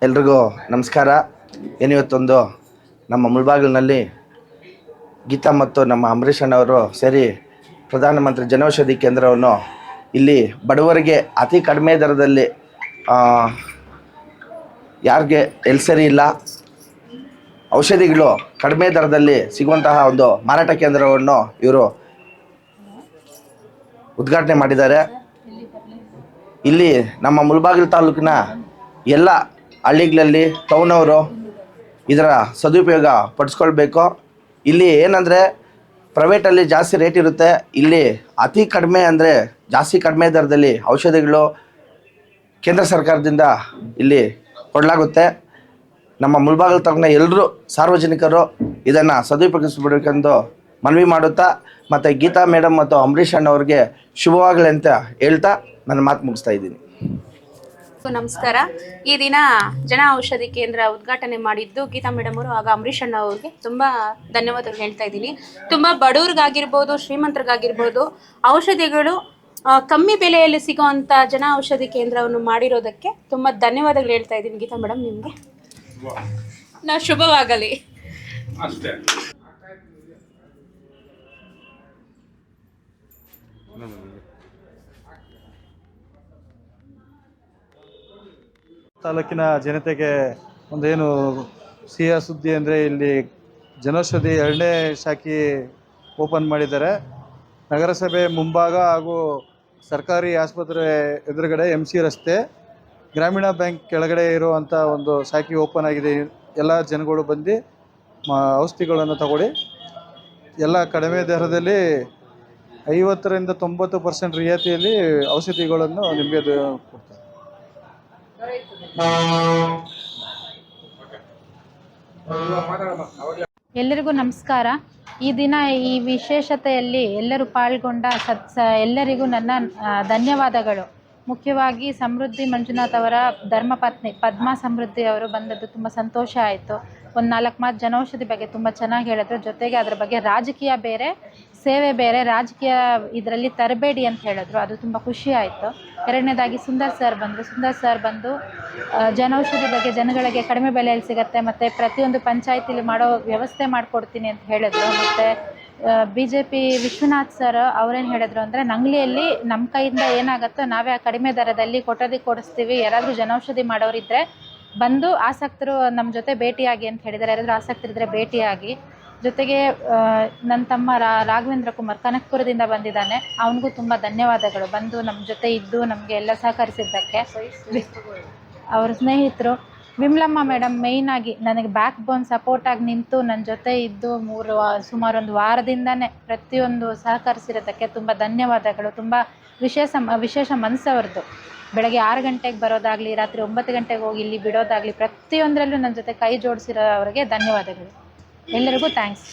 ಎಲ್ರಿಗೂ ನಮಸ್ಕಾರ. ಏನಿವತ್ತೊಂದು ನಮ್ಮ ಮುಳಬಾಗಿಲಿನಲ್ಲಿ ಗೀತಾ ಮತ್ತು ನಮ್ಮ ಅಂಬರೀಷ್ ಅಣ್ಣವರು ಸೇರಿ ಪ್ರಧಾನಮಂತ್ರಿ ಜನೌಷಧಿ ಕೇಂದ್ರವನ್ನು ಇಲ್ಲಿ ಬಡವರಿಗೆ ಅತಿ ಕಡಿಮೆ ದರದಲ್ಲಿ ಯಾರಿಗೆ ಸರಿ ಇಲ್ಲ ಔಷಧಿಗಳು ಕಡಿಮೆ ದರದಲ್ಲಿ ಸಿಗುವಂತಹ ಒಂದು ಮಾರಾಟ ಕೇಂದ್ರವನ್ನು ಇವರು ಉದ್ಘಾಟನೆ ಮಾಡಿದ್ದಾರೆ. ಇಲ್ಲಿ ನಮ್ಮ ಮುಳಬಾಗಿಲು ತಾಲೂಕಿನ ಎಲ್ಲ ಹಳ್ಳಿಗಳಲ್ಲಿ ಟೌನವರು ಇದರ ಸದುಪಯೋಗ ಪಡಿಸ್ಕೊಳ್ಬೇಕು. ಇಲ್ಲಿ ಏನಂದರೆ ಪ್ರೈವೇಟಲ್ಲಿ ಜಾಸ್ತಿ ರೇಟ್ ಇರುತ್ತೆ, ಇಲ್ಲಿ ಅತಿ ಕಡಿಮೆ ಅಂದರೆ ಜಾಸ್ತಿ ಕಡಿಮೆ ದರದಲ್ಲಿ ಔಷಧಿಗಳು ಕೇಂದ್ರ ಸರ್ಕಾರದಿಂದ ಇಲ್ಲಿ ಕೊಡಲಾಗುತ್ತೆ. ನಮ್ಮ ಮುಳಬಾಗಿಲು ತಾಲೂಕಿನ ಎಲ್ಲರೂ ಸಾರ್ವಜನಿಕರು ಇದನ್ನು ಸದುಪಯೋಗಿಸಬೇಕೆಂದು ಮನವಿ ಮಾಡುತ್ತಾ ಮತ್ತು ಗೀತಾ ಮೇಡಮ್ ಮತ್ತು ಅಂಬರೀಷ್ ಅಣ್ಣವ್ರಿಗೆ ಶುಭವಾಗಲಿ ಅಂತ ಹೇಳ್ತಾ ನನ್ನ ಮಾತು ಮುಗಿಸ್ತಾ ಇದ್ದೀನಿ. ನಮಸ್ಕಾರ. ಈ ದಿನ ಜನ ಔಷಧಿ ಕೇಂದ್ರ ಉದ್ಘಾಟನೆ ಮಾಡಿದ್ದು ಗೀತಾ ಮೇಡಮ್ ಅವರು ಹಾಗೂ ಅಂಬರೀಷ್ ಅಣ್ಣ ಅವ್ರಿಗೆ ತುಂಬಾ ಧನ್ಯವಾದಗಳು ಹೇಳ್ತಾ ಇದ್ದೀನಿ. ತುಂಬಾ ಬಡವ್ರಿಗಾಗಿರ್ಬೋದು, ಶ್ರೀಮಂತರಿಗಾಗಿರ್ಬೋದು ಔಷಧಿಗಳು ಕಮ್ಮಿ ಬೆಲೆಯಲ್ಲಿ ಸಿಗುವಂತ ಜನ ಔಷಧಿ ಕೇಂದ್ರವನ್ನು ಮಾಡಿರೋದಕ್ಕೆ ತುಂಬಾ ಧನ್ಯವಾದಗಳು ಹೇಳ್ತಾ ಇದ್ದೀನಿ. ಗೀತಾ ಮೇಡಮ್, ನಿಮಗೆ ನಾ ಶುಭವಾಗಲಿ. ತಾಲೂಕಿನ ಜನತೆಗೆ ಒಂದೇನು ಸಿಹಿಯ ಸುದ್ದಿ ಅಂದರೆ ಇಲ್ಲಿ ಜನೌಷಧಿ 2ನೇ ಶಾಖೆ ಓಪನ್ ಮಾಡಿದ್ದಾರೆ. ನಗರಸಭೆ ಮುಂಭಾಗ ಹಾಗೂ ಸರ್ಕಾರಿ ಆಸ್ಪತ್ರೆ ಎದುರುಗಡೆ MC ರಸ್ತೆ ಗ್ರಾಮೀಣ ಬ್ಯಾಂಕ್ ಕೆಳಗಡೆ ಇರುವಂಥ ಒಂದು ಶಾಖೆ ಓಪನ್ ಆಗಿದೆ. ಎಲ್ಲ ಜನಗಳು ಬಂದು ಔಷಧಿಗಳನ್ನು ತಗೊಳ್ಳಿ. ಎಲ್ಲ ಕಡಿಮೆ ದರದಲ್ಲಿ 50% 90% ರಿಯಾಯಿತಿಯಲ್ಲಿ ಔಷಧಿಗಳನ್ನು ನಿಮಗೆ ಕೊಡ್ತಾರೆ. ಎಲ್ಲರಿಗೂ ನಮಸ್ಕಾರ. ಈ ದಿನ ಈ ವಿಶೇಷತೆಯಲ್ಲಿ ಎಲ್ಲರೂ ಪಾಲ್ಗೊಂಡ ಎಲ್ಲರಿಗೂ ನನ್ನ ಧನ್ಯವಾದಗಳು. ಮುಖ್ಯವಾಗಿ ಸಮೃದ್ಧಿ ಮಂಜುನಾಥ್ ಅವರ ಧರ್ಮಪತ್ನಿ ಪದ್ಮಾ ಸಮೃದ್ಧಿ ಅವರು ಬಂದದ್ದು ತುಂಬ ಸಂತೋಷ ಆಯಿತು. ಒಂದು 4 ಮಾತು ಜನೌಷಧಿ ಬಗ್ಗೆ ತುಂಬ ಚೆನ್ನಾಗಿ ಹೇಳಿದ್ರು. ಜೊತೆಗೆ ಅದರ ಬಗ್ಗೆ ರಾಜಕೀಯ ಬೇರೆ, ಸೇವೆ ಬೇರೆ, ರಾಜಕೀಯ ಇದರಲ್ಲಿ ತರಬೇಡಿ ಅಂತ ಹೇಳಿದ್ರು. ಅದು ತುಂಬ ಖುಷಿ ಆಯಿತು. ಎರಡನೇದಾಗಿ ಸುಂದರ್ ಸರ್ ಬಂದು ಜನೌಷಧಿ ಬಗ್ಗೆ ಜನಗಳಿಗೆ ಕಡಿಮೆ ಬೆಲೆಯಲ್ಲಿ ಸಿಗುತ್ತೆ ಮತ್ತು ಪ್ರತಿಯೊಂದು ಪಂಚಾಯತಿಲಿ ಮಾಡೋ ವ್ಯವಸ್ಥೆ ಮಾಡಿಕೊಡ್ತೀನಿ ಅಂತ ಹೇಳಿದ್ರು. ಮತ್ತು BJP ವಿಶ್ವನಾಥ್ ಸರ್ ಅವರೇನು ಹೇಳಿದ್ರು ಅಂದರೆ, ನಂಗ್ಲಿಯಲ್ಲಿ ನಮ್ಮ ಕೈಯಿಂದ ಏನಾಗುತ್ತೋ ನಾವೇ ಆ ಕಡಿಮೆ ದರದಲ್ಲಿ ಕೊಡಿಸ್ತೀವಿ. ಯಾರಾದರೂ ಜನೌಷಧಿ ಮಾಡೋರಿದ್ದರೆ ಬಂದು ಆಸಕ್ತರು ನಮ್ಮ ಜೊತೆ ಭೇಟಿಯಾಗಿ ಅಂತ ಹೇಳಿದ್ದಾರೆ. ಯಾರಾದರೂ ಆಸಕ್ತರಿದ್ದರೆ ಭೇಟಿಯಾಗಿ. ಜೊತೆಗೆ ನನ್ನ ತಮ್ಮ ರಾಘವೇಂದ್ರ ಕುಮಾರ್ ಕನಕಪುರದಿಂದ ಬಂದಿದ್ದಾನೆ. ಅವನಿಗೂ ತುಂಬ ಧನ್ಯವಾದಗಳು, ಬಂದು ನಮ್ಮ ಜೊತೆ ಇದ್ದು ನಮಗೆ ಎಲ್ಲ ಸಹಕರಿಸಿದ್ದಕ್ಕೆ. ಅವ್ರ ಸ್ನೇಹಿತರು ವಿಮಲಮ್ಮ ಮೇಡಮ್ ಮೇಯ್ನಾಗಿ ನನಗೆ ಬ್ಯಾಕ್ ಬೋನ್ ಸಪೋರ್ಟಾಗಿ ನಿಂತು ನನ್ನ ಜೊತೆ ಇದ್ದು ಸುಮಾರು 1 ವಾರದಿಂದನೇ ಪ್ರತಿಯೊಂದು ಸಹಕರಿಸಿರೋದಕ್ಕೆ ತುಂಬ ಧನ್ಯವಾದಗಳು. ತುಂಬ ವಿಶೇಷ ಮನಸ್ಸವ್ರದ್ದು. ಬೆಳಗ್ಗೆ 6 ಗಂಟೆಗೆ ಬರೋದಾಗಲಿ, ರಾತ್ರಿ 9 ಗಂಟೆಗೆ ಹೋಗಿ ಇಲ್ಲಿ ಬಿಡೋದಾಗಲಿ, ಪ್ರತಿಯೊಂದರಲ್ಲೂ ನನ್ನ ಜೊತೆ ಕೈ ಜೋಡಿಸಿರೋ ಅವರಿಗೆ ಧನ್ಯವಾದಗಳು. ಎಲ್ಲರಿಗೂ ಥ್ಯಾಂಕ್ಸ್.